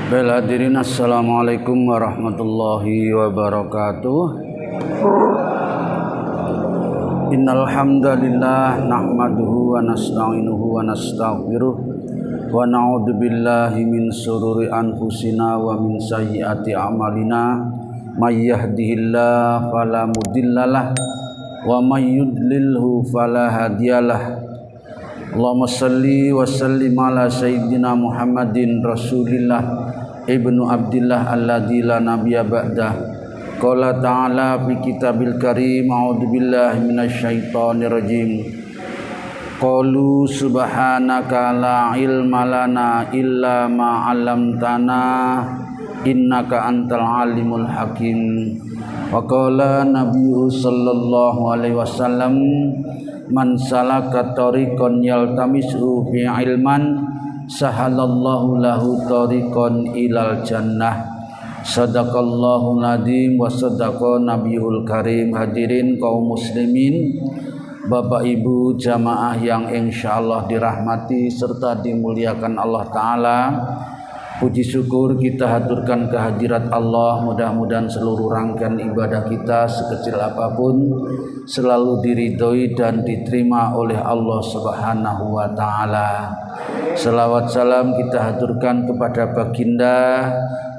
Baiklah hadirin, assalamualaikum warahmatullahi wabarakatuh. Innal hamdalillah nahmaduhu wa nasta'inuhu wa nastaghfiruh wa na'udzu billahi min shururi anfusina wa min sayyiati a'malina. May yahdihillahu fala mudhillalah wa may yudlilhu fala hadiyalah. Allahumma salli wa sallim ala sayyidina Muhammadin Rasulillah ibnu Abdillah alladzi la nabiyya ba'dah. Qala ta'ala fi kitabil karim, a'udzu billahi minasyaitonir rajim. Qalu subhanaka la ilma lana illa ma 'allamtana innaka antal alimul hakim. Wa qala nabiyyu sallallahu alaihi wasallam, man salaka tariqan yaltamisu fi ilman sahalallahu lahu tariqan ilal jannah. Sadaqallahu nadim wa sadaqa nabiyul karim. Hadirin kaum muslimin, Bapak Ibu jamaah yang insyaallah dirahmati serta dimuliakan Allah Ta'ala, puji syukur kita haturkan kehadirat Allah. Mudah-mudahan seluruh rangkaian ibadah kita sekecil apapun selalu diridhoi dan diterima oleh Allah Subhanahu wa Ta'ala. Selawat salam kita haturkan kepada baginda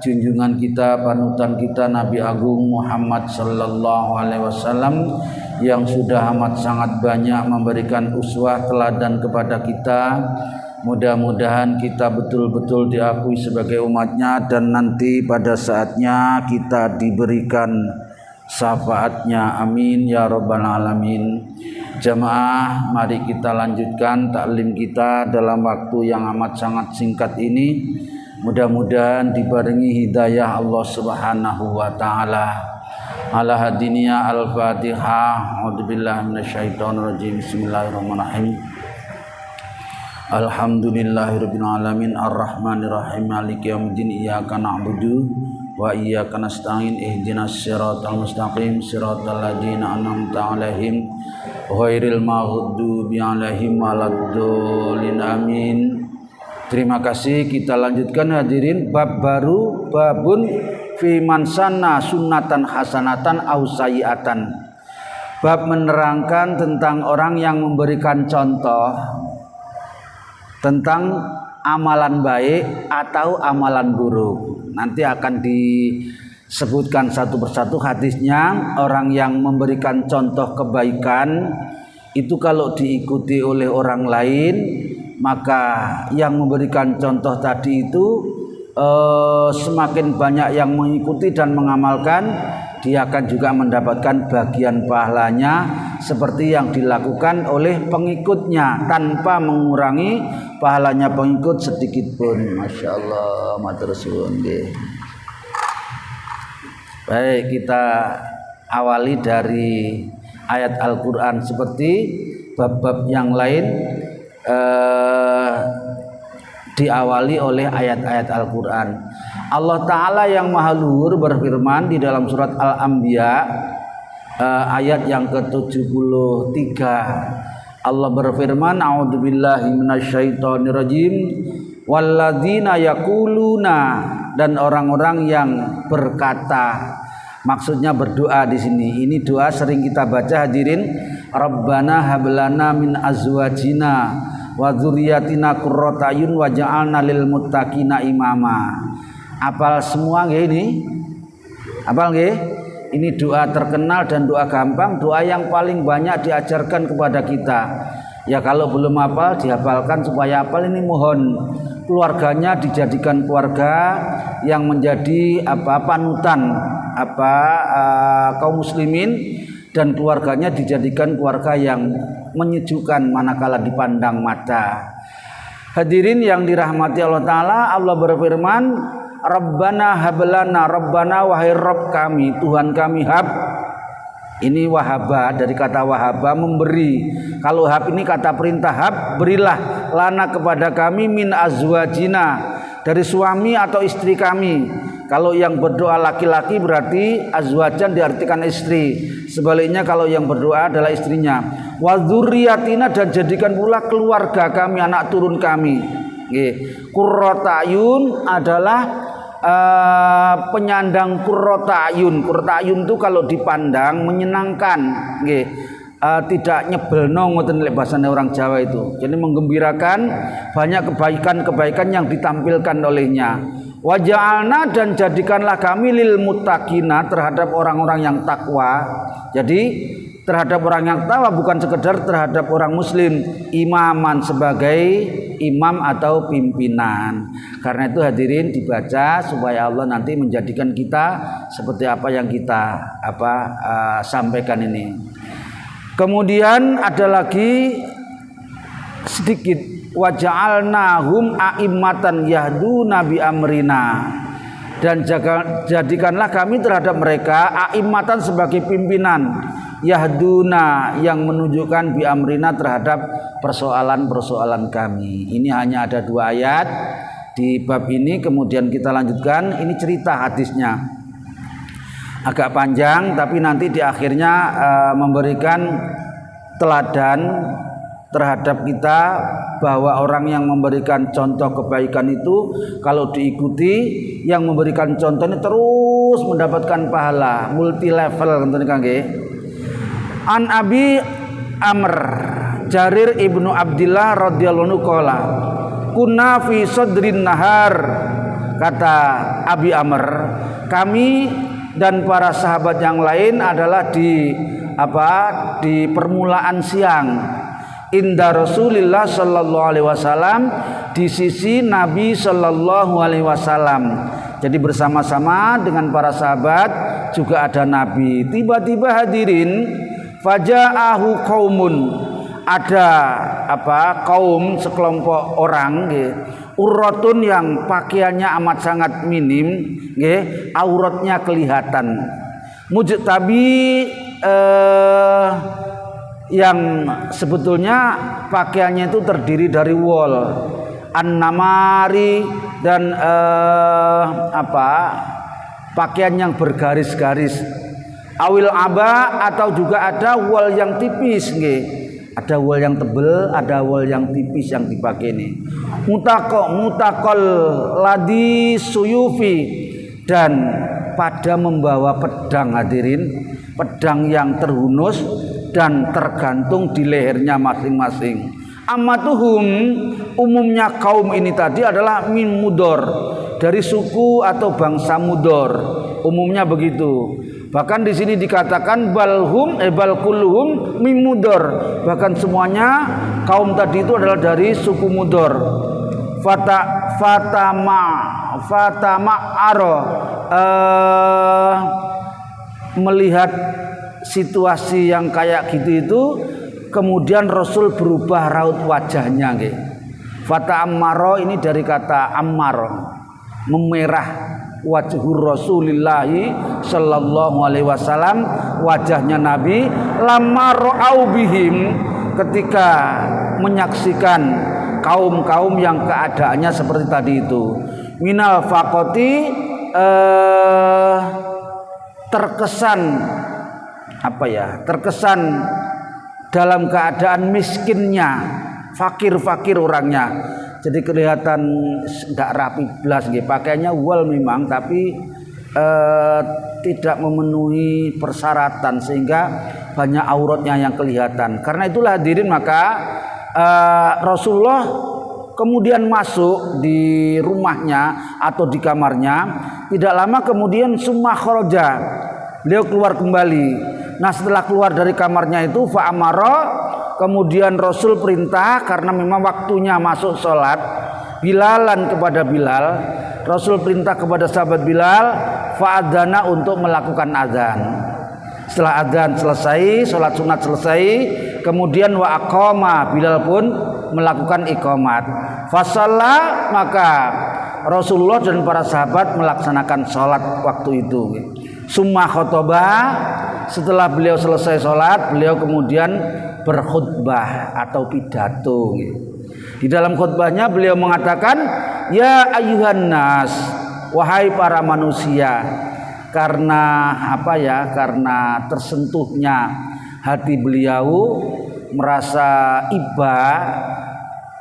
junjungan kita, panutan kita, Nabi Agung Muhammad sallallahu alaihi wasallam, yang sudah amat sangat banyak memberikan uswah teladan kepada kita. Mudah-mudahan kita betul-betul diakui sebagai umatnya dan nanti pada saatnya kita diberikan syafaatnya. Amin ya rabbal alamin. Jamaah, mari kita lanjutkan taklim kita dalam waktu yang amat sangat singkat ini. Mudah-mudahan dibarengi hidayah Allah Subhanahu wa Ta'ala. Ala hadiniya al-Fatihah. A'udzubillahi minasyaitonir rajim. Bismillahirrahmanirrahim. Alhamdulillahirabbil alamin arrahmanirrahim maliki yaumiddin iyyaka na'budu wa iyyaka nasta'in ihdinas siratal mustaqim siratal ladzina an'amta 'alaihim ghairil maghdubi 'alaihim waladdallin amin. Terima kasih. Kita lanjutkan hadirin bab baru, babun fi man sanna sunnatan hasanatan au sayyi'atan. Bab menerangkan tentang orang yang memberikan contoh tentang amalan baik atau amalan buruk. Nanti akan disebutkan satu persatu hadisnya. Orang yang memberikan contoh kebaikan itu kalau diikuti oleh orang lain, maka yang memberikan contoh tadi itu semakin banyak yang mengikuti dan mengamalkan, dia akan juga mendapatkan bagian pahalanya seperti yang dilakukan oleh pengikutnya tanpa mengurangi pahalanya pengikut sedikit pun. Masya Allah, matur suwun. Baik, kita awali dari ayat Al-Quran seperti bab-bab yang lain. Diawali oleh ayat-ayat Al-Quran. Allah Ta'ala yang maha luhur berfirman di dalam surat Al-Anbiya ayat yang ke-73. Allah berfirman, a'udzubillahi minasyaitonirrajim, walladzina yaquluna, dan orang-orang yang berkata, maksudnya berdoa di sini. Ini doa sering kita baca hadirin. Rabbana hablana min azwajina wa dzurriyyatina qurrata ayun waj'alna lil muttaqina imama. Apal semua nggih ini? Apal nggih? Ini doa terkenal dan doa gampang, doa yang paling banyak diajarkan kepada kita. Ya kalau belum hafal dihafalkan supaya hafal. Ini mohon keluarganya dijadikan keluarga yang menjadi panutan kaum muslimin, dan keluarganya dijadikan keluarga yang menyejukkan manakala dipandang mata. Hadirin yang dirahmati Allah Ta'ala, Allah berfirman, Rabbana hablana, Rabbana wahai Rabb kami, Tuhan kami, hab. Ini wahaba, dari kata wahaba, memberi. Kalau hab ini kata perintah, hab, berilah lana kepada kami min azwajina, dari suami atau istri kami. Kalau yang berdoa laki-laki berarti azwajan diartikan istri. Sebaliknya kalau yang berdoa adalah istrinya. Wa dzurriyyatina, dan jadikan pula keluarga kami, anak turun kami. Qurrata ayun adalah penyandang qurrata ayun. Qurrata ayun itu kalau dipandang menyenangkan, nggih. Tidak nyebelno ngoten lek bahasane orang Jawa itu. Jadi menggembirakan, banyak kebaikan-kebaikan yang ditampilkan olehnya. Wa ja'alna, dan jadikanlah kami lil muttaqina, terhadap orang-orang yang takwa. Jadi terhadap orang yang takwa bukan sekedar terhadap orang muslim, imaman, sebagai imam atau pimpinan. Karena itu hadirin dibaca supaya Allah nanti menjadikan kita seperti apa yang kita sampaikan ini. Kemudian ada lagi sedikit, wa ja'alnahum a'immatan yahduna bi amrina, dan jadikanlah kami terhadap mereka a'immatan sebagai pimpinan, yahduna yang menunjukkan bi amrina terhadap persoalan-persoalan kami. Ini hanya ada 2 ayat di bab ini, kemudian kita lanjutkan. Ini cerita hadisnya agak panjang, tapi nanti di akhirnya memberikan teladan terhadap kita bahwa orang yang memberikan contoh kebaikan itu kalau diikuti, yang memberikan contoh ini terus mendapatkan pahala multi level. An Abi Amr Jarir ibnu Abdillah radhiyallahu anhu qala kunna fi sadrin nahar. Kata Abi Amr, kami dan para sahabat yang lain adalah di permulaan siang, inda Rasulillah sallallahu alaihi wasallam, di sisi Nabi sallallahu alaihi wasallam. Jadi bersama-sama dengan para sahabat, juga ada Nabi. Tiba-tiba hadirin, faja'ahu qaumun, ada kaum, sekelompok orang nggih, urratun yang pakaiannya amat sangat minim nggih, auratnya kelihatan, mujtabi yang sebetulnya pakaiannya itu terdiri dari wol, an-namari, dan pakaian yang bergaris-garis, awil aba, atau juga ada wol yang tipis nggih. Ada wol yang tebel, ada wol yang tipis yang dipakai ini. Mutakol ladi suyufi, dan pada membawa pedang hadirin, pedang yang terhunus dan tergantung di lehernya masing-masing. Amatuhum, umumnya kaum ini tadi adalah min Mudor, dari suku atau bangsa Mudor, umumnya begitu. Bahkan di sini dikatakan balhum balkulhum min Mudor, bahkan semuanya kaum tadi itu adalah dari suku Mudor. Melihat situasi yang kayak gitu itu, kemudian Rasul berubah raut wajahnya nggih. Fata ammaro ini dari kata ammar, memerah wajhur Rasulillahi sallallahu alaihi wasallam, wajahnya Nabi, lamma ra'au bihim, ketika menyaksikan kaum-kaum yang keadaannya seperti tadi itu, minal faqati, terkesan terkesan dalam keadaan miskinnya, fakir-fakir orangnya. Jadi kelihatan enggak rapi belas nggih, pakaiannya wol memang, tapi tidak memenuhi persyaratan sehingga banyak auratnya yang kelihatan. Karena itulah hadirin, maka Rasulullah kemudian masuk di rumahnya atau di kamarnya, tidak lama kemudian summa kharaja, beliau keluar kembali. Nah, setelah keluar dari kamarnya itu fa amara, kemudian Rasul perintah, karena memang waktunya masuk sholat, Bilalan, kepada Bilal. Rasul perintah kepada sahabat Bilal, fa'adzana, untuk melakukan azan. Setelah azan selesai, sholat sunat selesai, kemudian wa aqama, Bilal pun melakukan iqamat. Fasalla, maka Rasulullah dan para sahabat melaksanakan sholat waktu itu. Summa khotobah, setelah beliau selesai sholat, beliau kemudian berkhutbah atau pidato. Di dalam khutbahnya beliau mengatakan, ya ayyuhan nas, wahai para manusia. Karena karena tersentuhnya hati beliau, merasa iba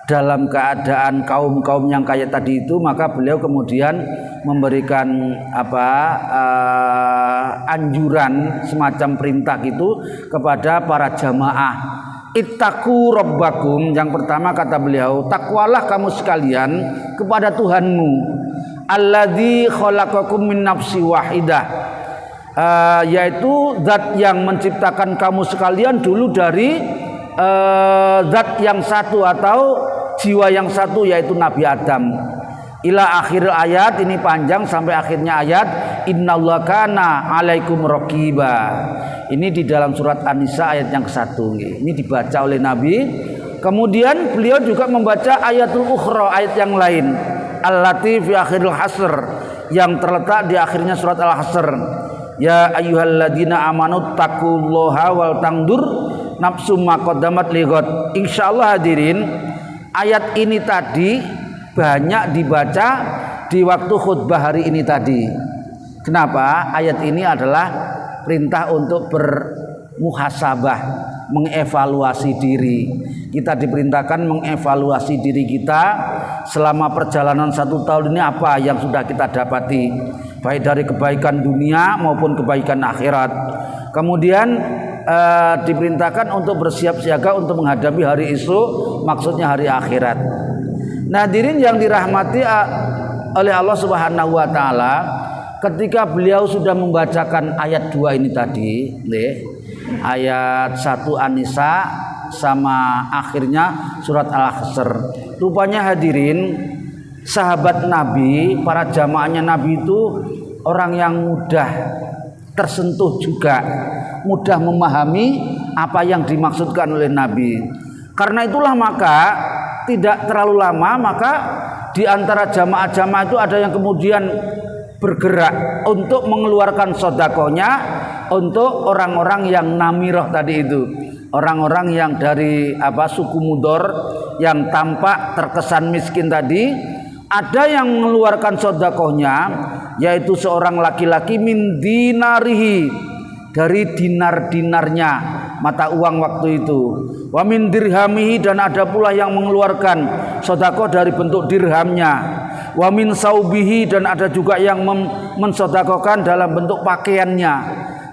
dalam keadaan kaum-kaum yang kayak tadi itu, maka beliau kemudian memberikan anjuran semacam perintah gitu kepada para jamaah. Ittaqu rabbakum, yang pertama kata beliau, takwalah kamu sekalian kepada Tuhanmu, alladzi khalaqakum min nafsi wahidah, yaitu zat yang menciptakan kamu sekalian dulu dari zat yang satu atau jiwa yang satu, yaitu Nabi Adam. Ila akhir ayat, ini panjang sampai akhirnya ayat, innallaha kana alaikum raqiba. Ini di dalam surat An-Nisa ayat yang ke-1. Ini dibaca oleh Nabi. Kemudian beliau juga membaca ayatul ukhra, ayat yang lain, allati fi akhiril hasr, yang terletak di akhirnya surat Al-Hasr. Ya ayyuhalladzina amanu taqullaha wal tangdur nafsum ma qaddamat lighad. Insyaallah hadirin, ayat ini tadi banyak dibaca di waktu khutbah hari ini tadi. Kenapa? Ayat ini adalah perintah untuk bermuhasabah, mengevaluasi diri. Kita diperintahkan mengevaluasi diri kita selama perjalanan 1 tahun ini, apa yang sudah kita dapati, baik dari kebaikan dunia maupun kebaikan akhirat. Kemudian diperintahkan untuk bersiap siaga untuk menghadapi hari esok, maksudnya hari akhirat. Nah, hadirin yang dirahmati oleh Allah Subhanahu wa taala, ketika beliau sudah membacakan ayat 2 ini tadi, ayat 1 An-Nisa sama akhirnya surat Al-Hasr, rupanya hadirin, sahabat Nabi, para jamaahnya Nabi itu orang yang mudah tersentuh juga, mudah memahami apa yang dimaksudkan oleh Nabi. Karena itulah maka tidak terlalu lama, maka di antara jamaah-jamaah itu ada yang kemudian bergerak untuk mengeluarkan sodakonya untuk orang-orang yang namirah tadi itu, orang-orang yang dari suku Mudor yang tampak terkesan miskin tadi. Ada yang mengeluarkan sodakohnya, yaitu seorang laki-laki min dinarihi, dari dinar-dinarnya, mata uang waktu itu, wa min dirhamihi, dan ada pula yang mengeluarkan sodakoh dari bentuk dirhamnya, wa min saubihi, dan ada juga yang mensodakohkan dalam bentuk pakaiannya,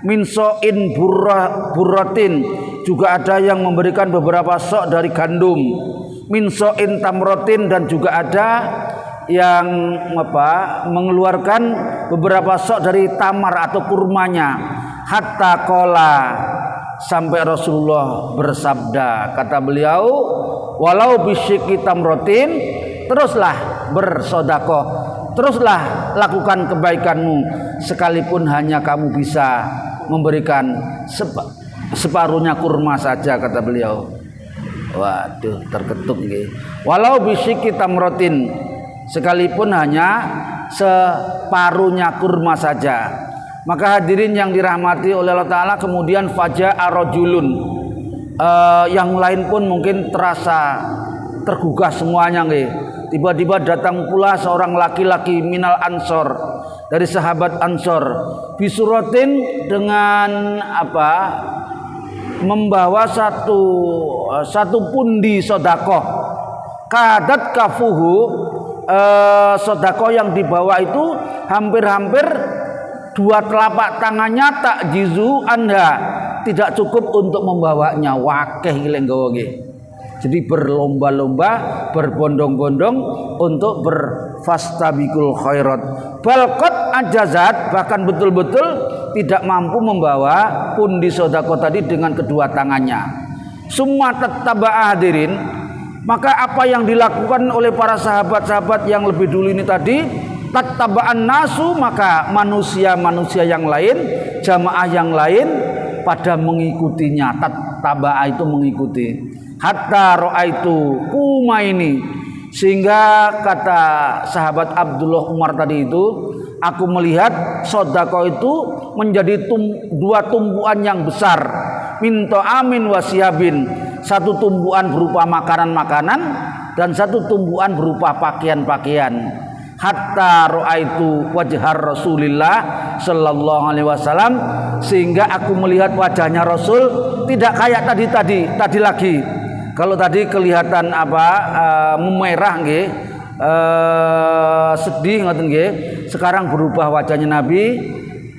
min so'in burratin, juga ada yang memberikan beberapa sok dari gandum, min so'in tamrotin, dan juga ada yang mengeluarkan beberapa sok dari tamar atau kurmanya. Hatta qala, sampai Rasulullah bersabda, kata beliau, walau bisyiki tamrotin, teruslah bersodakoh, teruslah lakukan kebaikanmu sekalipun hanya kamu bisa memberikan separuhnya kurma saja, kata beliau. Waduh, terketuk gitu. Walau bisyiki tamrotin, sekalipun hanya separuhnya kurma saja. Maka hadirin yang dirahmati oleh Allah Ta'ala, kemudian faja'a rajulun, yang lain pun mungkin terasa tergugah semuanya nggih. Tiba-tiba datang pula seorang laki-laki minal ansor, dari sahabat Ansor, bisuratin, dengan membawa satu pundi sodakoh, kadat kafuhu, sodakoh yang dibawa itu hampir-hampir 2 telapak tangannya, tak jizu anda, tidak cukup untuk membawanya. Wakeh nggawa nggih. Jadi berlomba-lomba, berbondong-bondong untuk berfastabiqul khairat. Balqat ajazat, bahkan betul-betul tidak mampu membawa pundi sedekah tadi dengan kedua tangannya. Summa tattabaa, hadirin, maka apa yang dilakukan oleh para sahabat-sahabat yang lebih dulu ini tadi, tattaba'an nasu, maka manusia-manusia yang lain, jamaah yang lain pada mengikutinya. Tattaba'a itu mengikuti. Hatta ra'aitu kuma ini, sehingga kata sahabat Abdullah Umar tadi itu, aku melihat sedekah itu menjadi 2 tumpuan yang besar, minto amin wasiabin, 1 tumpuan berupa makanan-makanan dan 1 tumpuan berupa pakaian-pakaian. Hatta ra'aitu wajhar Rasulillah sallallahu alaihi wasallam, sehingga aku melihat wajahnya Rasul tidak kayak tadi lagi. Kalau tadi kelihatan memerah nggih, sedih ngoten nggih. Sekarang berubah wajahnya Nabi,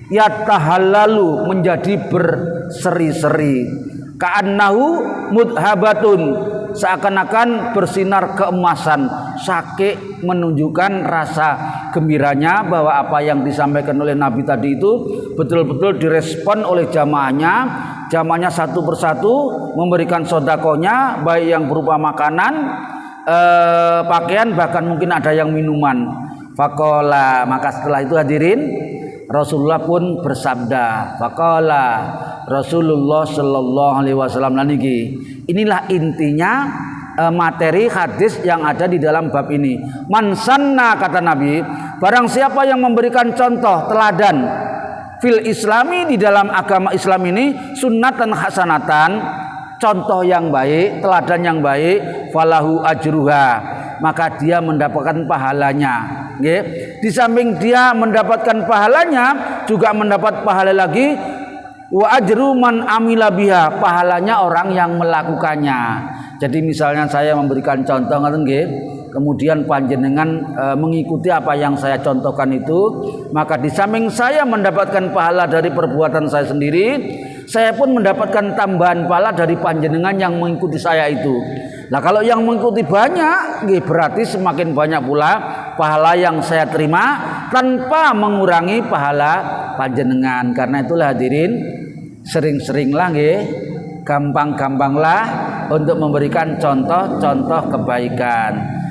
yatahallalu menjadi berseri-seri. Ka'annahu mudhabatun, seakan-akan bersinar keemasan, saking menunjukkan rasa gembiranya bahwa apa yang disampaikan oleh Nabi tadi itu betul-betul direspon oleh jamaahnya. Jamaahnya satu persatu memberikan sodakonya, baik yang berupa makanan, pakaian, bahkan mungkin ada yang minuman. Faqala, maka setelah itu hadirin, Rasulullah pun bersabda. Faqala Rasulullah sallallahu alaihi wasallam niki. Inilah intinya materi hadis yang ada di dalam bab ini. Man sanna, kata Nabi, barang siapa yang memberikan contoh teladan fil islami, di dalam agama Islam ini, sunnatan hasanatan, contoh yang baik, teladan yang baik, falahu ajruha, maka dia mendapatkan pahalanya. Di samping dia mendapatkan pahalanya, juga mendapat pahala lagi, wa ajru man amila biha, pahalanya orang yang melakukannya. Jadi misalnya saya memberikan contoh ngoten nggih, kemudian panjenengan mengikuti apa yang saya contohkan itu, maka di samping saya mendapatkan pahala dari perbuatan saya sendiri, saya pun mendapatkan tambahan pahala dari panjenengan yang mengikuti saya itu. Nah, kalau yang mengikuti banyak, berarti semakin banyak pula pahala yang saya terima tanpa mengurangi pahala panjenengan. Karena itulah hadirin, sering-seringlah gampang-gampanglah untuk memberikan contoh-contoh kebaikan.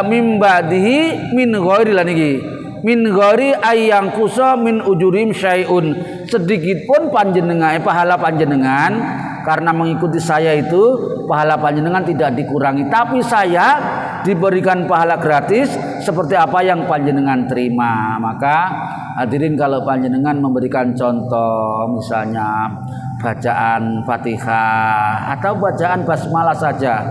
Mimbadihi min ghairi laniki, min ghairi ayang kusa min ujurim syai'un, sedikit pun panjenengan pahala panjenengan karena mengikuti saya itu, pahala panjenengan tidak dikurangi, tapi saya diberikan pahala gratis seperti apa yang panjenengan terima. Maka hadirin, kalau panjenengan memberikan contoh, misalnya bacaan Fatihah atau bacaan basmalah saja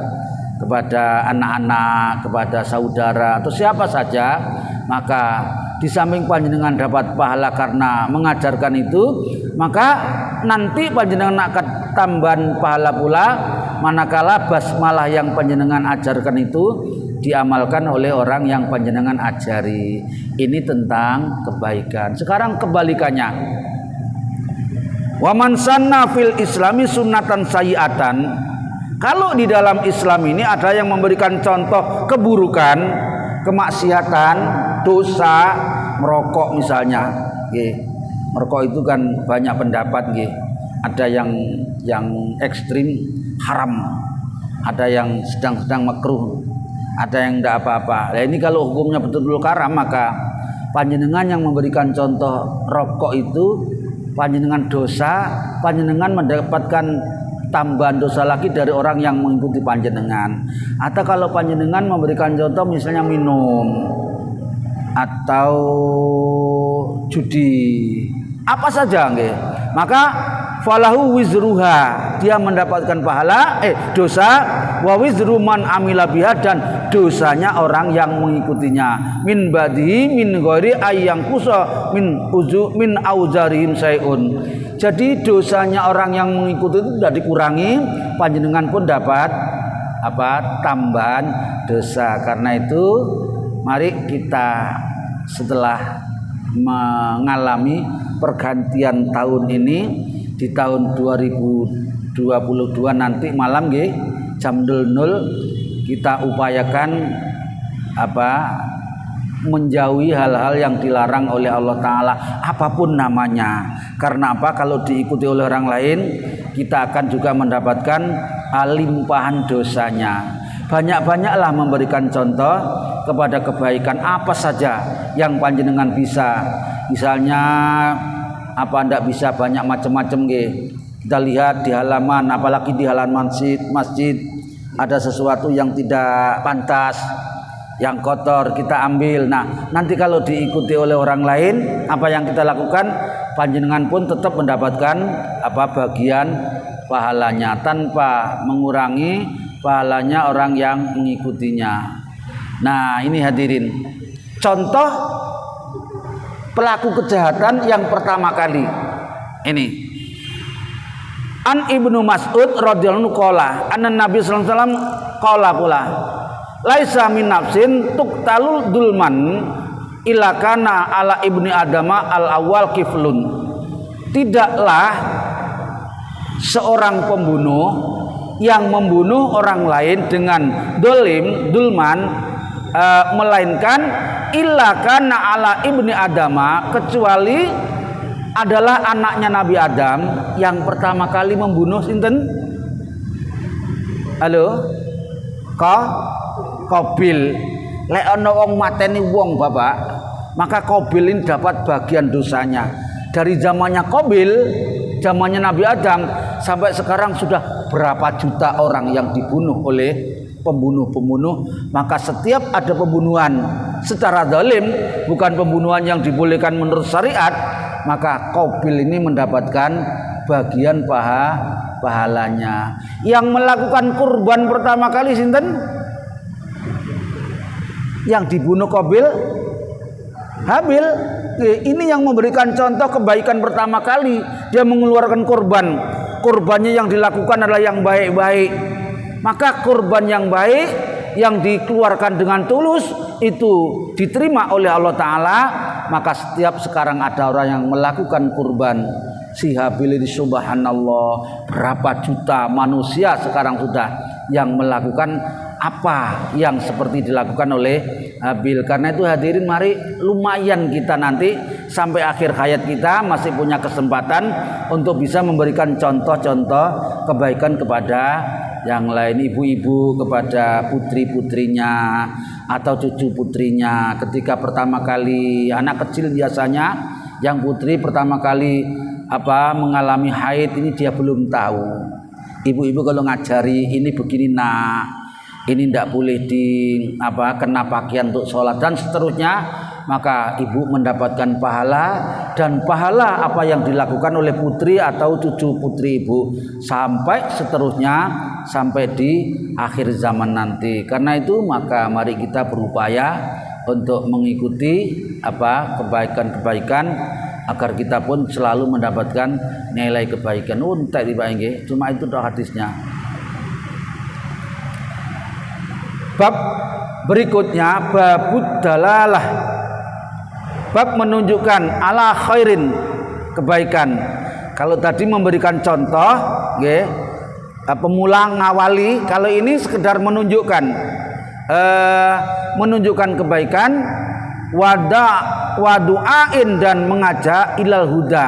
kepada anak-anak, kepada saudara atau siapa saja, maka di samping panjenengan dapat pahala karena mengajarkan itu, maka nanti panjenengan akan tambahan pahala pula manakala basmalah yang panjenengan ajarkan itu diamalkan oleh orang yang panjenengan ajari. Ini tentang kebaikan. Sekarang kebalikannya, wa man sanna fil islami sunnatan sayyi'atan, kalau di dalam Islam ini ada yang memberikan contoh keburukan, kemaksiatan, dosa, merokok misalnya, merokok itu kan banyak pendapat, ada yang ekstrim haram, ada yang sedang-sedang makruh, ada yang tidak apa-apa. Nah, ini kalau hukumnya betul-betul haram, maka panjenengan yang memberikan contoh rokok itu panjenengan dosa, panjenengan mendapatkan tambahan dosa lagi dari orang yang mengikuti panjenengan. Atau kalau panjenengan memberikan contoh misalnya minum atau judi, apa saja maka falahu wizruha, dia mendapatkan pahala dosa, wa wizru man amila biha, dan dosanya orang yang mengikutinya, min badihi min ghairi ayyang kusa min auzarihim sayun. Jadi dosanya orang yang mengikuti itu tidak dikurangi, panjenengan pun dapat tambahan dosa. Karena itu mari kita setelah mengalami pergantian tahun ini, di tahun 2022 nanti malam jam 00 kita upayakan menjauhi hal-hal yang dilarang oleh Allah Ta'ala, apapun namanya. Karena apa? Kalau diikuti oleh orang lain, kita akan juga mendapatkan limpahan dosanya. Banyak-banyaklah memberikan contoh kepada kebaikan apa saja yang panjenengan bisa. Misalnya ndak bisa banyak macam-macam kita lihat di halaman, apalagi di halaman masjid ada sesuatu yang tidak pantas, yang kotor, kita ambil. Nah, nanti kalau diikuti oleh orang lain, apa yang kita lakukan, panjenengan pun tetap mendapatkan bagian pahalanya tanpa mengurangi pahalanya orang yang mengikutinya. Nah, ini hadirin, contoh pelaku kejahatan yang pertama kali ini. An Ibnu Mas'ud radhiyallahu anhu qala anna Nabi sallallahu alaihi wasallam qala pula laisa min nafsin tuqtalul dulman illa kana ala ibni adama al awal kiflun. Tidaklah seorang pembunuh yang membunuh orang lain dengan dulman melainkan illa kana ala ibni adama, kecuali adalah anaknya Nabi Adam yang pertama kali membunuh sinten? Halo? Qabil. Lek ana wong mateni wong Bapak, maka Qabil ini dapat bagian dosanya. Dari zamannya Qabil, zamannya Nabi Adam sampai sekarang sudah berapa juta orang yang dibunuh oleh pembunuh-pembunuh. Maka setiap ada pembunuhan secara zalim, bukan pembunuhan yang dibolehkan menurut syariat, maka Qabil ini mendapatkan bagian pahalanya. Yang melakukan kurban pertama kali sinten? Yang dibunuh Qabil, Habil. Ini yang memberikan contoh kebaikan pertama kali. Dia mengeluarkan kurban. Kurbannya yang dilakukan adalah yang baik-baik. Maka kurban yang baik yang dikeluarkan dengan tulus itu diterima oleh Allah Ta'ala. Maka setiap sekarang ada orang yang melakukan kurban. Si Habil ini subhanallah, berapa juta manusia sekarang sudah yang melakukan apa yang seperti dilakukan oleh Habil. Karena itu hadirin, mari lumayan kita nanti sampai akhir hayat kita masih punya kesempatan untuk bisa memberikan contoh-contoh kebaikan kepada yang lain, ibu-ibu kepada putri-putrinya atau cucu putrinya. Ketika pertama kali anak kecil biasanya yang putri pertama kali mengalami haid, ini dia belum tahu. Ibu-ibu kalau ngajari ini begini nak, ini tidak boleh kena pakaian untuk sholat dan seterusnya, maka ibu mendapatkan pahala dan pahala apa yang dilakukan oleh putri atau cucu putri ibu sampai seterusnya sampai di akhir zaman nanti. Karena itu maka mari kita berupaya untuk mengikuti kebaikan-kebaikan agar kita pun selalu mendapatkan nilai kebaikan. Untek nggih, cuma itu doa hadisnya. Bab berikutnya babud dalalah, bab menunjukkan ala khairin, kebaikan. Kalau tadi memberikan contoh nggih, pemula ngawali, kalau ini sekedar menunjukkan kebaikan, wadu'ain dan mengajak ilal huda,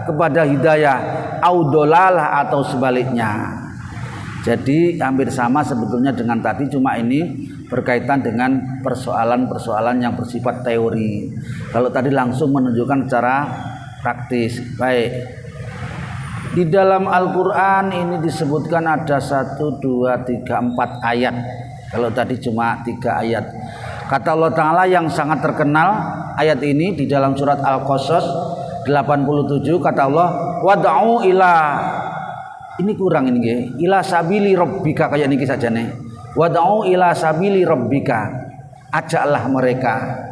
kepada hidayah, audolalah atau sebaliknya. Jadi hampir sama sebetulnya dengan tadi, cuma ini berkaitan dengan persoalan-persoalan yang bersifat teori. Kalau tadi langsung menunjukkan secara praktis. Baik. Di dalam Al-Qur'an ini disebutkan ada 1, 2, 3, 4 ayat. Kalau tadi cuma 3 ayat. Kata Allah Ta'ala yang sangat terkenal ayat ini di dalam surat Al-Qasas 87, kata Allah, wad'u ila, ini kurang ini nggih, ila sabili rabbika, kayak niki saja nih. Wad'u ila sabili rabbika, ajaklah mereka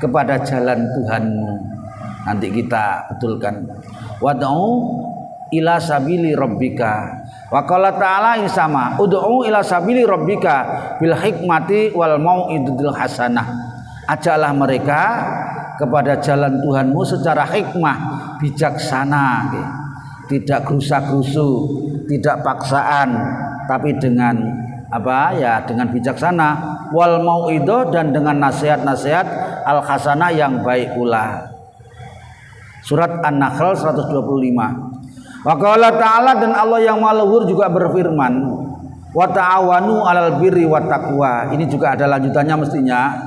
kepada jalan Tuhanmu. Nanti kita betulkan. Wad'u ila sabili rabbika. Wa qala ta'ala yang sama, ud'u ila sabili rabbika bil hikmati wal mau'izatil hasanah. Ajaklah mereka kepada jalan Tuhanmu secara hikmah, bijaksana, tidak gerusa-gerusu, tidak paksaan, tapi dengan dengan bijaksana, wal mau'idhah, dan dengan nasihat-nasihat al hasanah yang baik pula. Surat An-Nahl 125. Wa qala ta'ala, dan Allah yang Maha Luhur juga berfirman, wa ta'awanu 'alal birri wat taqwa. Ini juga ada lanjutannya mestinya.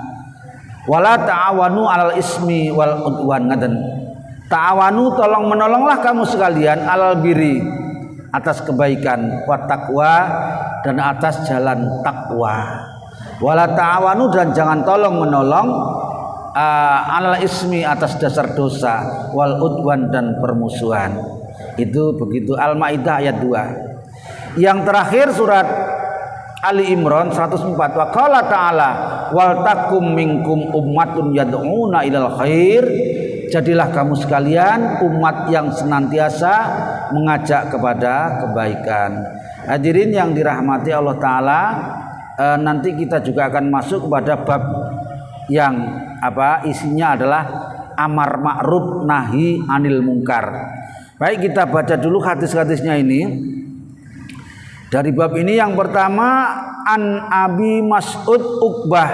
Wala ta'awanu 'alal ismi wal udwan. Ngaten. Ta'awanu, tolong menolonglah kamu sekalian, 'alal birri, atas kebaikan, wat taqwa, dan atas jalan takwa. Wala ta'awanu, dan jangan tolong menolong 'alal ismi, atas dasar dosa, wal udwan, dan permusuhan. Itu begitu. Al-Maidah ayat 2. Yang terakhir surat Ali Imran 104. Wa qala ta'ala wal takum minkum ummatun yad'una ilal khair. Jadilah kamu sekalian umat yang senantiasa mengajak kepada kebaikan. Hadirin yang dirahmati Allah Ta'ala, nanti kita juga akan masuk kepada bab yang isinya adalah amar ma'ruf nahi anil mungkar. Baik, kita baca dulu hadis-hadisnya ini. Dari bab ini yang pertama, an Abi Mas'ud Uqbah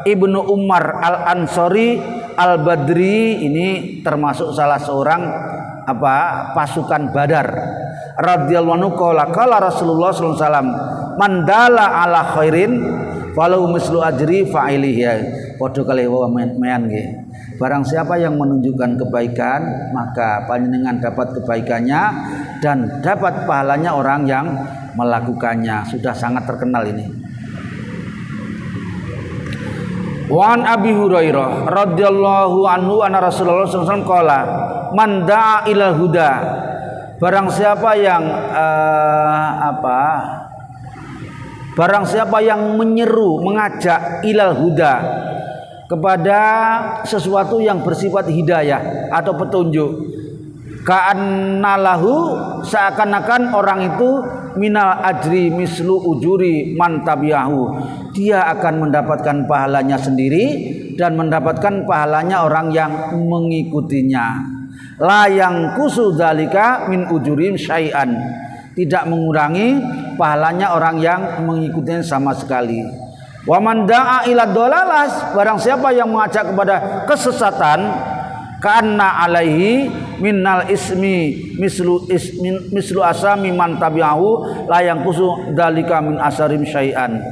Ibnu Umar Al-Ansori Al-Badri, ini termasuk salah seorang pasukan Badar radhiyallahu anhu, qala Rasulullah sallallahu alaihi wasallam, man dala ala khairin walau mislu ajri fa'ilihi. Padha kalih mean nggih. Barang siapa yang menunjukkan kebaikan, maka panjenengan dapat kebaikannya dan dapat pahalanya orang yang melakukannya. Sudah sangat terkenal ini. Wa an Abi Hurairah radhiyallahu anhu anna Rasulullah sallallahu alaihi wasallam qala, man da'a ilal huda. Barang siapa yang menyeru, mengajak ilal huda, kepada sesuatu yang bersifat hidayah atau petunjuk, ka'annalahu, seakan-akan orang itu minal ajri mislu ujuri man tabi'ahu, dia akan mendapatkan pahalanya sendiri dan mendapatkan pahalanya orang yang mengikutinya. La yang kusu dzalika min ujurim syai'an, tidak mengurangi pahalanya orang yang mengikutinya sama sekali. Wa man da'a ila dhalalas, barang siapa yang mengajak kepada kesesatan, kana alaihi minnal ismi mislu asami man tabi'ahu la yang kusu dzalika min asarim syai'an.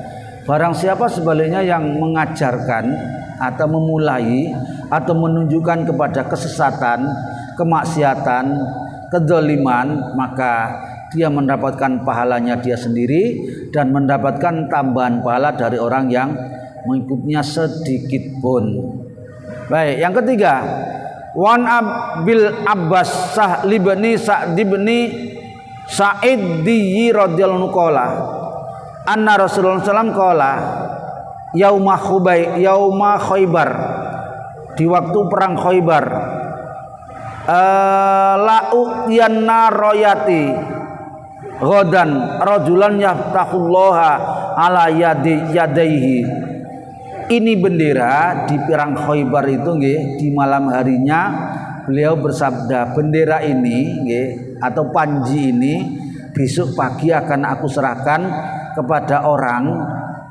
Barang siapa sebaliknya yang mengajarkan atau memulai atau menunjukkan kepada kesesatan, kemaksiatan, kedzaliman, maka dia mendapatkan pahalanya dia sendiri dan mendapatkan tambahan pahala dari orang yang mengikutnya sedikit pun. Baik, yang ketiga, wan Abil Abbas Sahli bin Sa'd bin Sa'id radhiyallahu qala, anna Rasulullah sallallahu alaihi wasallam qala yauma Khaybar, di waktu perang Khaybar, la'uyanna royati ghadan rajulan yaftahullaha ala yadaihi. Ini bendera di perang Khaybar itu nggih, di malam harinya beliau bersabda, bendera ini nggih atau panji ini besok pagi akan aku serahkan kepada orang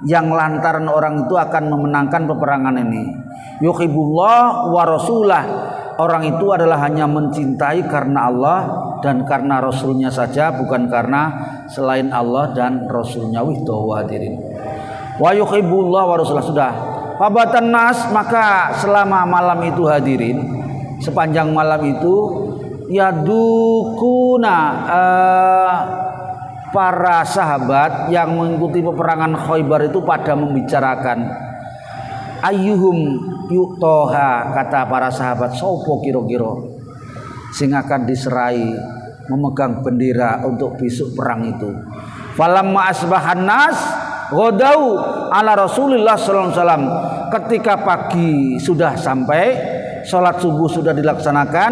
yang lantaran orang itu akan memenangkan peperangan ini. Yuhibbullah wa rasulah, orang itu adalah hanya mencintai karena Allah dan karena Rasulnya saja, bukan karena selain Allah dan Rasulnya. Hadirin, wa yuhibbullah wa rasulah. Sudah fabatan nas, maka selama malam itu hadirin, sepanjang malam itu yadukuna, para sahabat yang mengikuti peperangan Khaybar itu pada membicarakan, ayyuhum yutoha, kata para sahabat, sopo kiro-kiro sing akan diserai memegang bendera untuk besok perang itu. Falamma asbahan nas ghodau ala Rasulillah sallallahu alaihi wasallam, ketika pagi sudah sampai, sholat subuh sudah dilaksanakan,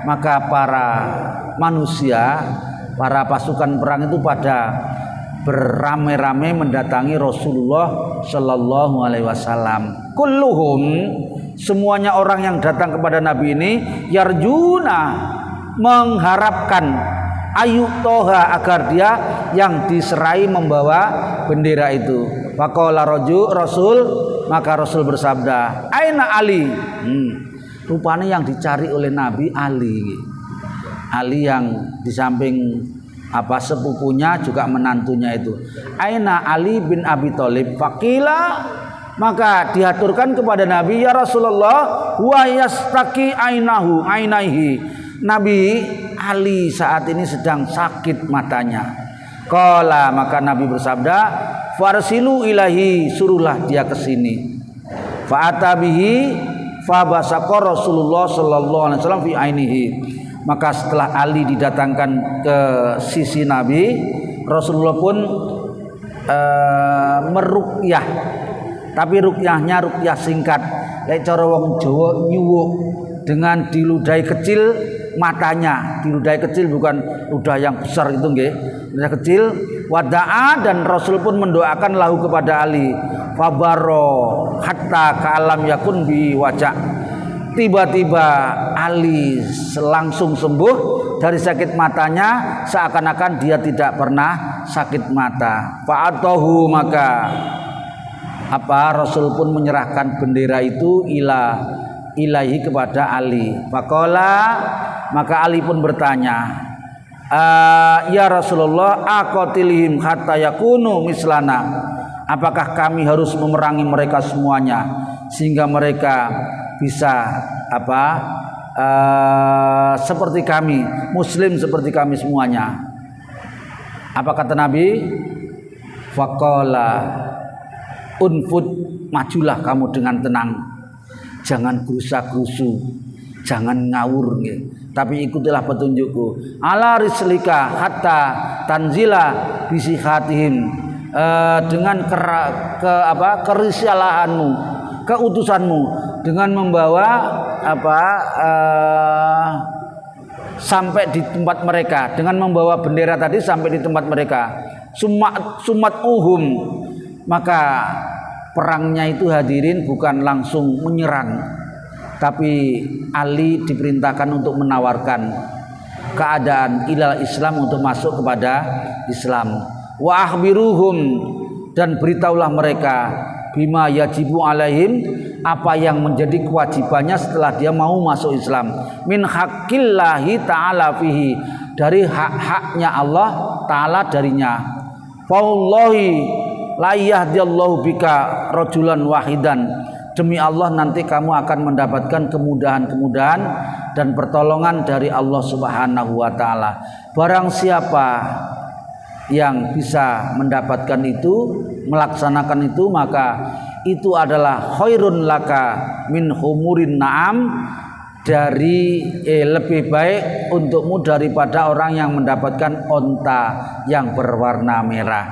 maka para manusia, para pasukan perang itu pada beramai-ramai mendatangi Rasulullah Shallallahu Alaihi Wasallam. Kulluhum, semuanya orang yang datang kepada Nabi ini, yarjuna, mengharapkan, ayu toha, agar dia yang diserai membawa bendera itu. Faqala Rasul, maka Rasul bersabda, aina Ali. Rupanya yang dicari oleh Nabi Ali yang di samping sepupunya juga menantunya itu. Aina Ali bin Abi Thalib. Faqila, maka diaturkan kepada Nabi, ya Rasulullah, wa yastaki ainaihi. Nabi Ali saat ini sedang sakit matanya. Qala, maka Nabi bersabda, farsilu ilahi, suruhlah dia ke sini. Fa'atabihi fabasaqa Rasulullah sallallahu alaihi wasallam fi ainihi. Maka setelah Ali didatangkan ke sisi Nabi, Rasulullah pun meruqyah. Tapi ruqyahnya ruqyah singkat. Lek cara wong Jawa nyuwuk, dengan diludahi kecil matanya, diludahi kecil bukan ludah yang besar itu nggih, ludah kecil. Wada'a dan Rasul pun mendoakan lahu kepada Ali. Fabaro hatta ka'alam yakun bi wajah. Tiba-tiba Ali langsung sembuh dari sakit matanya, seakan-akan dia tidak pernah sakit mata. Fa'atahu, maka Rasul pun menyerahkan bendera itu ilahi kepada Ali. Faqala, maka Ali pun bertanya, ya Rasulullah, aqatilihim hatta yakunu mislana. Apakah kami harus memerangi mereka semuanya sehingga mereka bisa seperti kami, muslim seperti kami semuanya? Apa kata Nabi? Faqala unfud, majulah kamu dengan tenang, jangan gerusa-gerusu, jangan ngawur tapi ikutilah petunjukku. Ala rislika hatta tanzila bisihatihim, dengan kerisalahanmu, keutusanmu, dengan membawa sampai di tempat mereka, dengan membawa bendera tadi sampai di tempat mereka. Sumat uhum, maka perangnya itu hadirin bukan langsung menyerang, tapi Ali diperintahkan untuk menawarkan keadaan ilal Islam, untuk masuk kepada Islam. Wa akhbiruhum, dan beritahulah mereka bima yajibu alaihim, apa yang menjadi kewajibannya setelah dia mau masuk Islam. Min haqqillahi ta'ala fihi, dari hak-haknya Allah Ta'ala darinya. Fawallahi la yahdiyallahu bika rajulan wahidan, demi Allah nanti kamu akan mendapatkan kemudahan-kemudahan dan pertolongan dari Allah Subhanahu wa taala. Barang siapa yang bisa mendapatkan itu, melaksanakan itu, maka itu adalah khairun laka min humurin na'am, dari lebih baik untukmu daripada orang yang mendapatkan onta yang berwarna merah.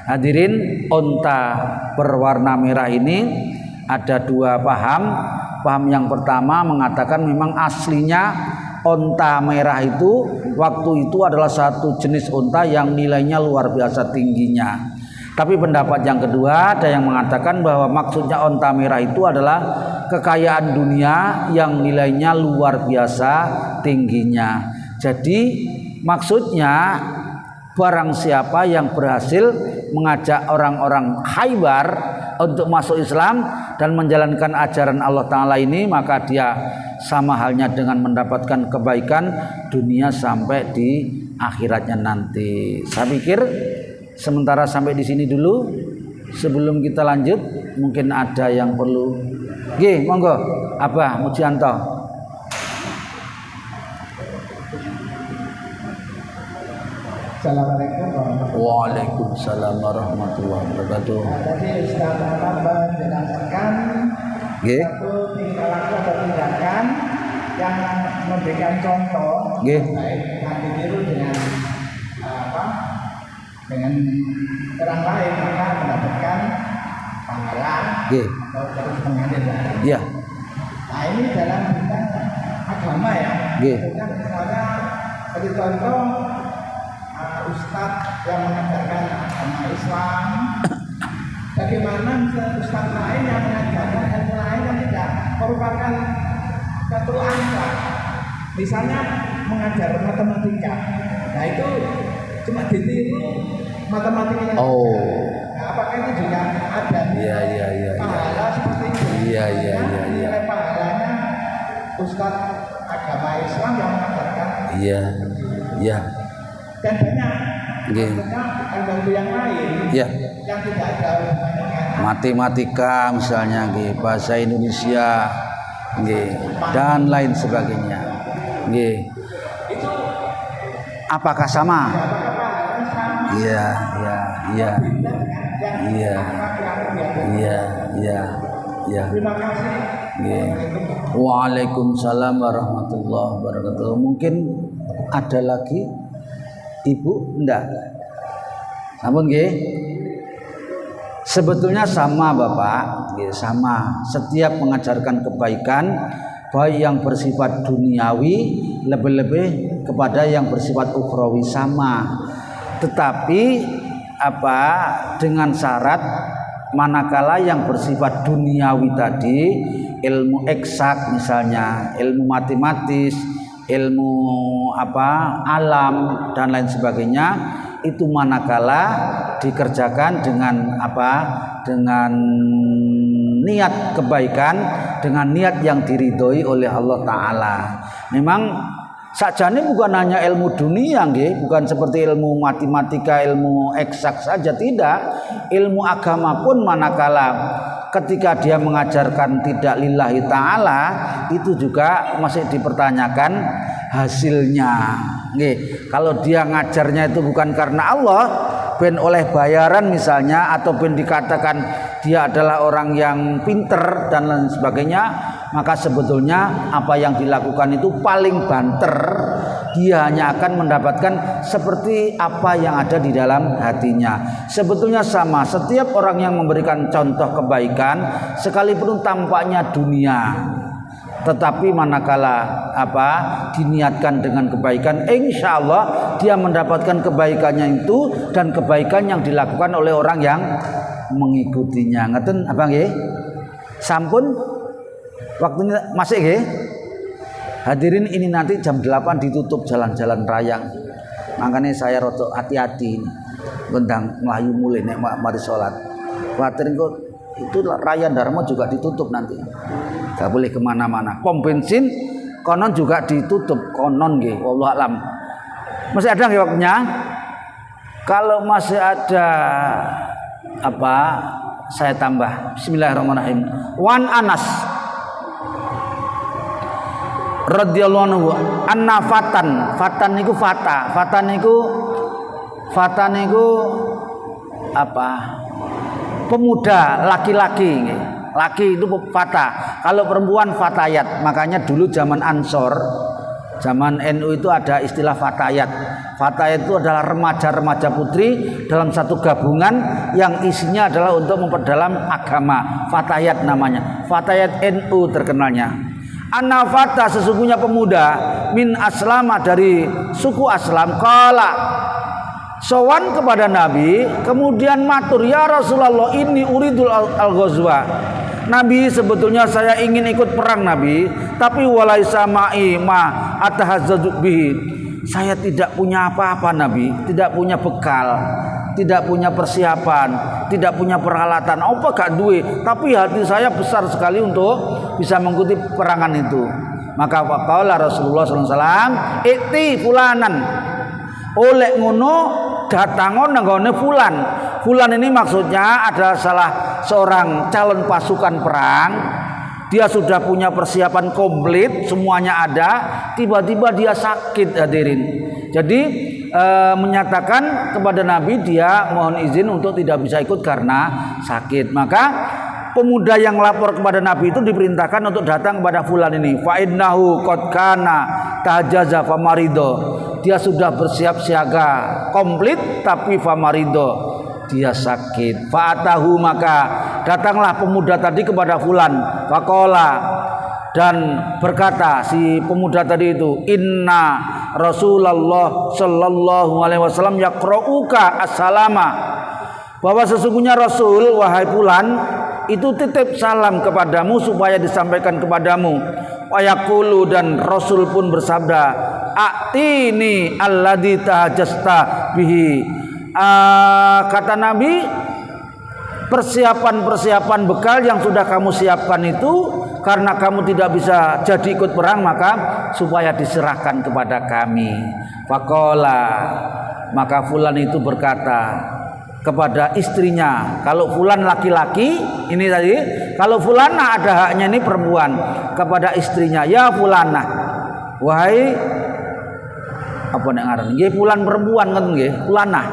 Hadirin, onta berwarna merah ini ada dua paham. Paham yang pertama mengatakan memang aslinya onta merah itu waktu itu adalah satu jenis onta yang nilainya luar biasa tingginya. Tapi pendapat yang kedua, ada yang mengatakan bahwa maksudnya onta merah itu adalah kekayaan dunia yang nilainya luar biasa tingginya. Jadi maksudnya barang siapa yang berhasil mengajak orang-orang Khaybar untuk masuk Islam dan menjalankan ajaran Allah Ta'ala ini, maka dia sama halnya dengan mendapatkan kebaikan dunia sampai di akhiratnya nanti. Saya pikir sementara sampai di sini dulu. Sebelum kita lanjut, mungkin ada yang perlu. Nggih, monggo. Abah Mujianto. Assalamualaikum warahmatullahi wabarakatuh. Waalaikumsalam warahmatullahi wabarakatuh. Tadi Ustaz Muhammad menjelaskan satu tingkah laku atau tindakan yang memberikan contoh, baik yang ditiru dengan dengan orang lain, maka mendapatkan pahala atau terus mengalir. Iya. Nah, ini dalam bidang agama ya. Misalnya sebagai contoh, Ustadz yang mengajarkan agama Islam, bagaimana Ustadz lain yang mengajarkan ilmu lain yang tidak merupakan satu angka, misalnya mengajar matematika, nah itu cuma ditiru matematikanya. Nah, apakah itu juga ada pahala seperti itu? Nilai pahalanya Ustadz agama Islam yang mengajarkan. Dan banyak ilmu yang lain yang tidak ada matematika misalnya, bahasa Indonesia, dan lain sebagainya. Apakah sama? Iya. Terima kasih. Waalaikumsalam warahmatullahi wabarakatuh. Mungkin ada lagi, Ibu? Enggak. Namun sebetulnya sama Bapak, sama. Setiap mengajarkan kebaikan, baik yang bersifat duniawi lebih-lebih kepada yang bersifat ukhrawi sama, tetapi dengan syarat manakala yang bersifat duniawi tadi, ilmu eksak misalnya, ilmu matematis, ilmu alam dan lain sebagainya, itu manakala dikerjakan dengan dengan niat kebaikan, dengan niat yang diridhoi oleh Allah Ta'ala. Memang sajane bukan hanya ilmu dunia, bukan seperti ilmu matematika, ilmu eksak saja, tidak. Ilmu agama pun manakala ketika dia mengajarkan tidak lillahi ta'ala, itu juga masih dipertanyakan hasilnya. Kalau dia ngajarnya itu bukan karena Allah, ben oleh bayaran misalnya, atau ben dikatakan dia adalah orang yang pinter dan lain sebagainya, maka sebetulnya apa yang dilakukan itu paling banter. Dia hanya akan mendapatkan seperti apa yang ada di dalam hatinya. Sebetulnya sama, setiap orang yang memberikan contoh kebaikan sekalipun tampaknya dunia, tetapi manakala diniatkan dengan kebaikan, insya Allah dia mendapatkan kebaikannya itu, dan kebaikan yang dilakukan oleh orang yang mengikutinya. Ngeten apa nggih? Sampun waktunya masih nggih? Hadirin, ini nanti jam 8 ditutup jalan-jalan raya. Makanya saya rotok hati-hati ini. Gendang melayu mulai nek mari salat. Khawatir itu raya Dharma juga ditutup nanti. Gak boleh kemana-mana. Pom bensin konon juga ditutup, konon nggih, wallahu alam. Masih ada nggih waktunya? Kalau masih ada saya tambah. Bismillahirrahmanirrahim. Wan Anas radhiyallahu anhu anna fatan niku pemuda laki-laki. Laki itu fata, kalau perempuan fatayat. Makanya dulu zaman Ansor, zaman NU itu ada istilah fatayat. Fatayat itu adalah remaja-remaja putri dalam satu gabungan yang isinya adalah untuk memperdalam agama. Fatayat namanya. Fatayat NU terkenalnya. Anafata, sesungguhnya pemuda min aslama, dari suku Aslam, qala, sowan kepada Nabi, kemudian matur, ya Rasulullah, ini uridul al-ghazwa. Nabi, sebetulnya saya ingin ikut perang Nabi, tapi walaisa ma'i ma atahazzadu bihi. Saya tidak punya apa-apa Nabi, tidak punya bekal, tidak punya persiapan, tidak punya peralatan, apa gak duwe, tapi hati saya besar sekali untuk bisa mengikuti perangan itu. Maka faqala Rasulullah SAW, "Ikti fulanan." Oleh ngono datangon nanggone fulan. Fulan ini maksudnya adalah salah seorang calon pasukan perang. Dia sudah punya persiapan komplit, semuanya ada, tiba-tiba dia sakit, hadirin. Jadi menyatakan kepada Nabi dia mohon izin untuk tidak bisa ikut karena sakit. Maka pemuda yang lapor kepada Nabi itu diperintahkan untuk datang kepada fulan ini. Fa innahu qad kana tajaza famarido. Dia sudah bersiap siaga komplit, tapi famarido, dia sakit. Fa'atahu, maka datanglah pemuda tadi kepada fulan. Faqala, dan berkata si pemuda tadi itu, inna Rasulullah sallallahu alaihi wasallam yaqra'uka assalama, bahwa sesungguhnya Rasul, wahai fulan, itu titip salam kepadamu supaya disampaikan kepadamu. Wa yaqulu, dan Rasul pun bersabda, a'tini alladzi tahajjasta bihi. Kata Nabi, persiapan-persiapan bekal yang sudah kamu siapkan itu, karena kamu tidak bisa jadi ikut perang, maka supaya diserahkan kepada kami. Faqala, maka fulan itu berkata kepada istrinya, kalau fulan laki-laki ini tadi, kalau fulana ada haknya ini perempuan, kepada istrinya, ya fulana, wahai apa nek ngaran nggih fulan perempuan kan nggih, fulana,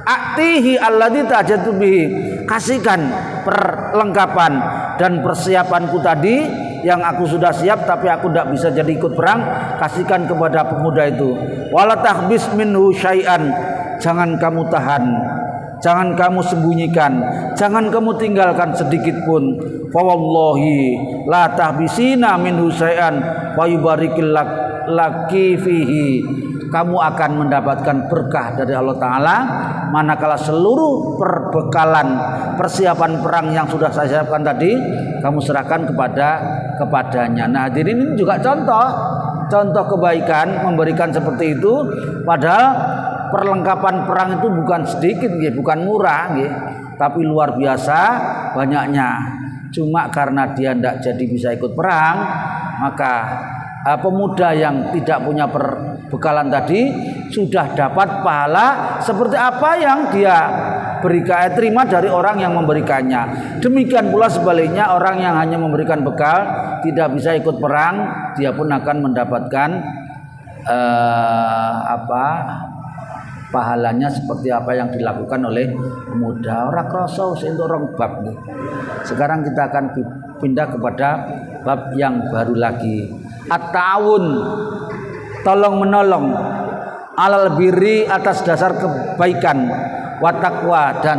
atihi alladzi tajatu bihi, kasihkan perlengkapan dan persiapanku tadi yang aku sudah siap tapi aku tidak bisa jadi ikut perang, kasihkan kepada pemuda itu. Wala tahbis minhu syai'an, jangan kamu tahan jangan kamu sembunyikan, jangan kamu tinggalkan sedikit pun. Fa wallahi la tahbisina min husai'an wa yubarikil laki fihi. Kamu akan mendapatkan berkah dari Allah Ta'ala manakala seluruh perbekalan persiapan perang yang sudah saya siapkan tadi kamu serahkan kepadanya. Nah, hadirin, ini juga contoh kebaikan memberikan seperti itu. Padahal perlengkapan perang itu bukan sedikit, bukan murah, tapi luar biasa banyaknya. Cuma karena dia tidak jadi bisa ikut perang, maka pemuda yang tidak punya perbekalan tadi sudah dapat pahala seperti apa yang dia terima dari orang yang memberikannya. Demikian pula sebaliknya, orang yang hanya memberikan bekal tidak bisa ikut perang, dia pun akan mendapatkan pahalanya seperti apa yang dilakukan oleh pemuda. Ora krasa untuk orang bab. Sekarang kita akan pindah kepada bab yang baru lagi. At-ta'awun, tolong menolong, alal birri, atas dasar kebaikan, wa taqwa, dan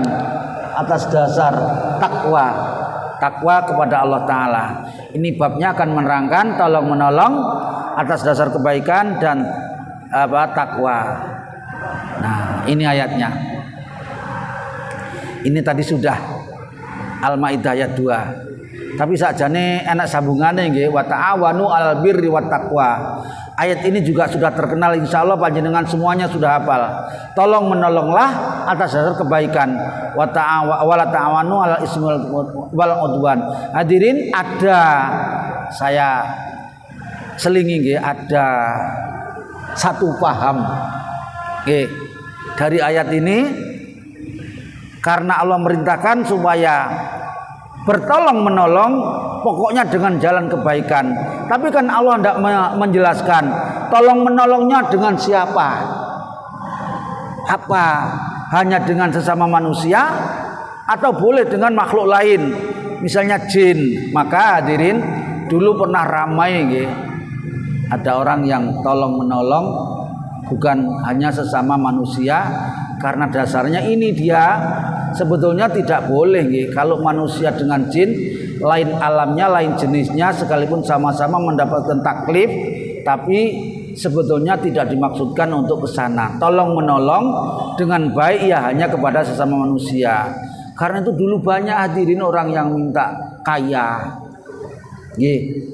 atas dasar takwa kepada Allah Ta'ala. Ini babnya akan menerangkan tolong menolong atas dasar kebaikan dan takwa. Nah, ini ayatnya. Ini tadi sudah Al-Maidah ayat 2. Tapi sakjane enak sambungannya nggih, wa ta'awanu 'alal birri wat taqwa. Ayat ini juga sudah terkenal, insyaallah panjenengan semuanya sudah hafal. Tolong menolonglah atas dasar kebaikan, wa ta'awanu 'alal ismi wal udwan. Hadirin, ada saya selingi nggih, ada satu paham nggih dari ayat ini, karena Allah merintahkan supaya bertolong menolong pokoknya dengan jalan kebaikan. Tapi kan Allah tidak menjelaskan tolong menolongnya dengan siapa. Apa hanya dengan sesama manusia atau boleh dengan makhluk lain, misalnya jin. Maka hadirin, dulu pernah ramai ada orang yang tolong menolong bukan hanya sesama manusia, karena dasarnya ini dia sebetulnya tidak boleh kalau manusia dengan jin, lain alamnya, lain jenisnya, sekalipun sama-sama mendapatkan taklif, tapi sebetulnya tidak dimaksudkan untuk ke sana. Tolong menolong dengan baik ya hanya kepada sesama manusia. Karena itu dulu banyak hadirin orang yang minta kaya,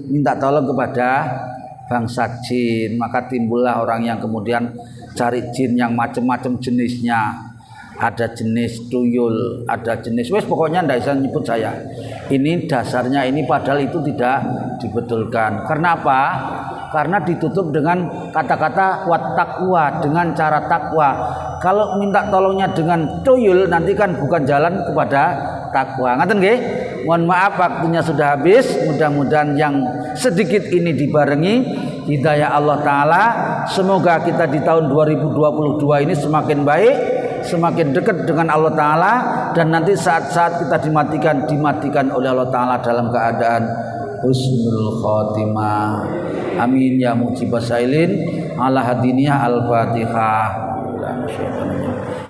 minta tolong kepada bangsa jin, maka timbullah orang yang kemudian cari jin yang macam-macam jenisnya. Ada jenis tuyul, ada jenis pokoknya tidak bisa nyebut saya. Ini dasarnya ini, padahal itu tidak dibetulkan. Karena apa? Karena ditutup dengan kata-kata wat taqwa, dengan cara takwa. Kalau minta tolongnya dengan tuyul, nanti kan bukan jalan kepada takwa. Ngaten nggih? Mohon maaf waktunya sudah habis. Mudah-mudahan yang sedikit ini dibarengi hidayah Allah Ta'ala. Semoga kita di tahun 2022 ini semakin baik, semakin dekat dengan Allah Ta'ala, dan nanti saat-saat kita dimatikan oleh Allah Ta'ala dalam keadaan husnul khotimah. Amin ya mujibas sailin ala hadiniyah al-fatihah.